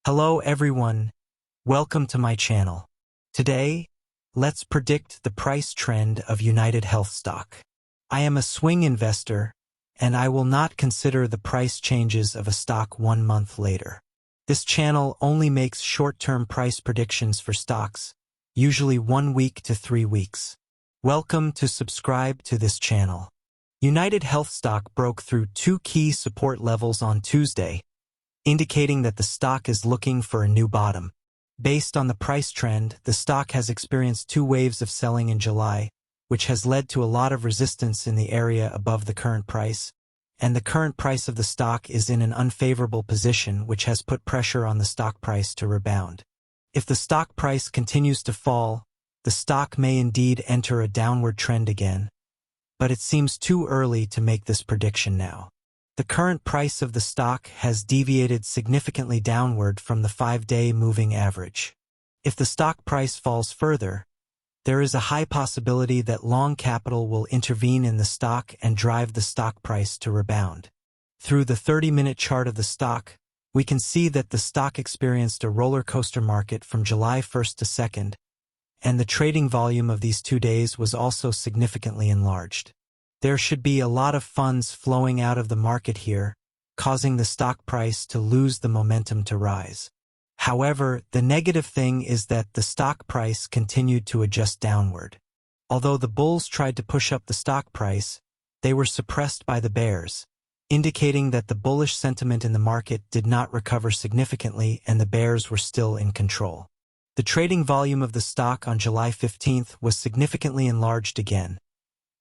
Hello everyone, welcome to my channel. Today, let's predict the price trend of UnitedHealth stock. I am a swing investor, and I will not consider the price changes of a stock 1 month later. This channel only makes short-term price predictions for stocks, usually 1 week to 3 weeks. Welcome to subscribe to this channel. UnitedHealth stock broke through 2 key support levels on Tuesday, indicating that the stock is looking for a new bottom. Based on the price trend, the stock has experienced 2 waves of selling in July, which has led to a lot of resistance in the area above the current price, and the current price of the stock is in an unfavorable position, which has put pressure on the stock price to rebound. If the stock price continues to fall, the stock may indeed enter a downward trend again, but it seems too early to make this prediction now. The current price of the stock has deviated significantly downward from the 5-day moving average. If the stock price falls further, there is a high possibility that long capital will intervene in the stock and drive the stock price to rebound. Through the 30-minute chart of the stock, we can see that the stock experienced a roller coaster market from July 1st to 2nd, and the trading volume of these 2 days was also significantly enlarged. There should be a lot of funds flowing out of the market here, causing the stock price to lose the momentum to rise. However, the negative thing is that the stock price continued to adjust downward. Although the bulls tried to push up the stock price, they were suppressed by the bears, indicating that the bullish sentiment in the market did not recover significantly and the bears were still in control. The trading volume of the stock on July 15th was significantly enlarged again,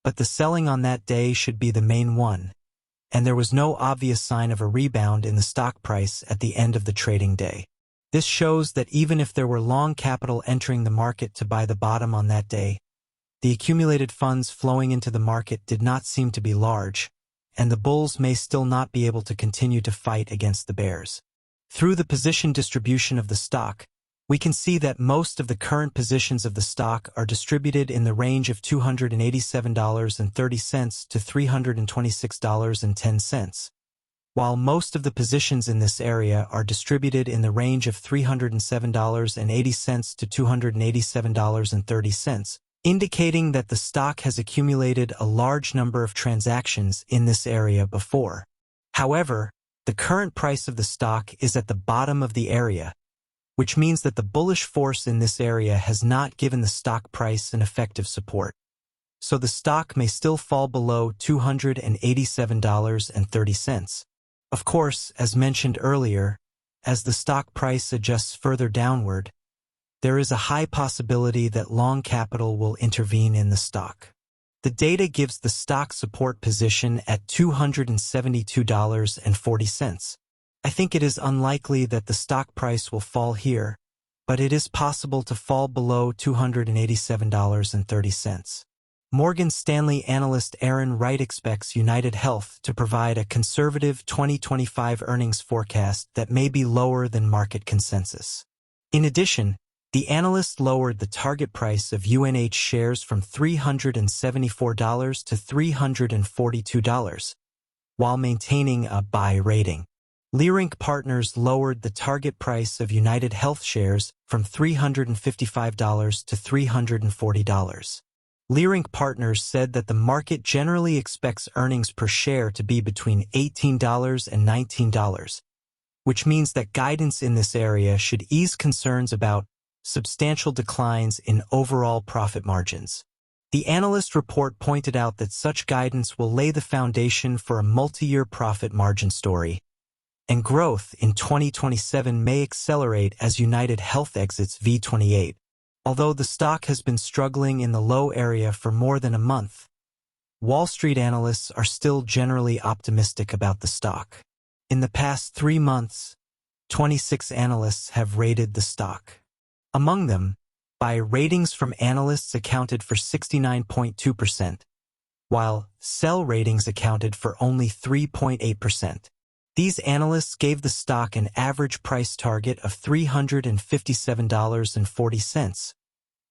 but the selling on that day should be the main one, and there was no obvious sign of a rebound in the stock price at the end of the trading day. This shows that even if there were long capital entering the market to buy the bottom on that day, the accumulated funds flowing into the market did not seem to be large, and the bulls may still not be able to continue to fight against the bears. Through the position distribution of the stock, we can see that most of the current positions of the stock are distributed in the range of $287.30 to $326.10, while most of the positions in this area are distributed in the range of $307.80 to $287.30, indicating that the stock has accumulated a large number of transactions in this area before. However, the current price of the stock is at the bottom of the area, which means that the bullish force in this area has not given the stock price an effective support. So the stock may still fall below $287.30. Of course, as mentioned earlier, as the stock price adjusts further downward, there is a high possibility that long capital will intervene in the stock. The data gives the stock support position at $272.40. I think it is unlikely that the stock price will fall here, but it is possible to fall below $287.30. Morgan Stanley analyst Aaron Wright expects UnitedHealth to provide a conservative 2025 earnings forecast that may be lower than market consensus. In addition, the analyst lowered the target price of UNH shares from $374 to $342, while maintaining a buy rating. Leerink Partners lowered the target price of UnitedHealth shares from $355 to $340. Leerink Partners said that the market generally expects earnings per share to be between $18 and $19, which means that guidance in this area should ease concerns about substantial declines in overall profit margins. The analyst report pointed out that such guidance will lay the foundation for a multi-year profit margin story, and growth in 2027 may accelerate as UnitedHealth exits V28. Although the stock has been struggling in the low area for more than a month, Wall Street analysts are still generally optimistic about the stock. In the past 3 months, 26 analysts have rated the stock. Among them, buy ratings from analysts accounted for 69.2%, while sell ratings accounted for only 3.8%. These analysts gave the stock an average price target of $357.40,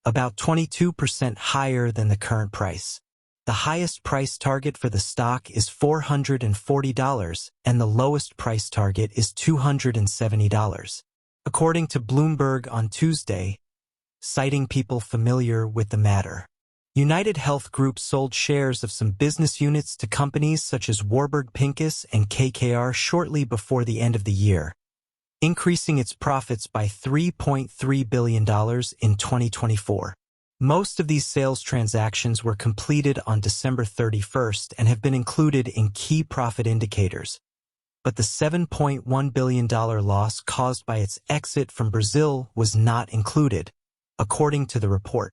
about 22% higher than the current price. The highest price target for the stock is $440, and the lowest price target is $270. according to Bloomberg on Tuesday, citing people familiar with the matter. UnitedHealth Group sold shares of some business units to companies such as Warburg, Pincus, and KKR shortly before the end of the year, increasing its profits by $3.3 billion in 2024. Most of these sales transactions were completed on December 31st and have been included in key profit indicators. But the $7.1 billion loss caused by its exit from Brazil was not included, according to the report.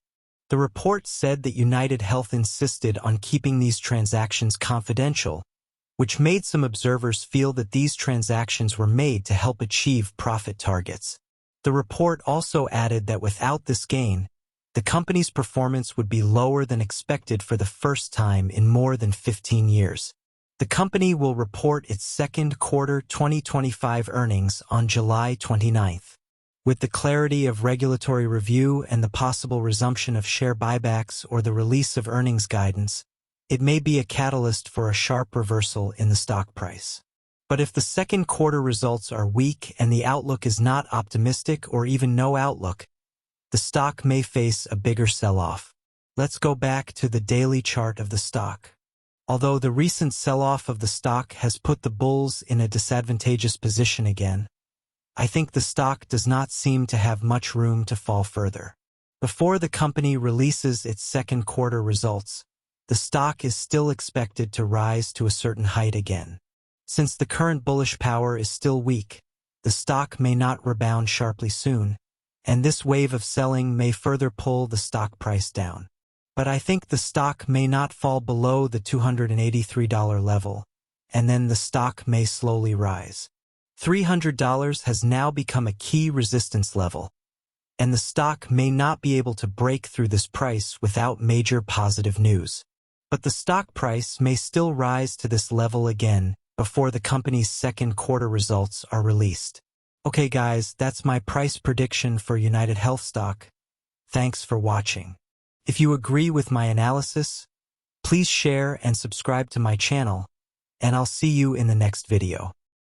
The report said that UnitedHealth insisted on keeping these transactions confidential, which made some observers feel that these transactions were made to help achieve profit targets. The report also added that without this gain, the company's performance would be lower than expected for the first time in more than 15 years. The company will report its second quarter 2025 earnings on July 29th. With the clarity of regulatory review and the possible resumption of share buybacks or the release of earnings guidance, it may be a catalyst for a sharp reversal in the stock price. But if the second quarter results are weak and the outlook is not optimistic or even no outlook, the stock may face a bigger sell-off. Let's go back to the daily chart of the stock. Although the recent sell-off of the stock has put the bulls in a disadvantageous position again, I think the stock does not seem to have much room to fall further. Before the company releases its second quarter results, the stock is still expected to rise to a certain height again. Since the current bullish power is still weak, the stock may not rebound sharply soon, and this wave of selling may further pull the stock price down. But I think the stock may not fall below the $283 level, and then the stock may slowly rise. $300 has now become a key resistance level, and the stock may not be able to break through this price without major positive news. But the stock price may still rise to this level again before the company's second quarter results are released. Okay guys, that's my price prediction for UnitedHealth stock. Thanks for watching. If you agree with my analysis, please share and subscribe to my channel, and I'll see you in the next video.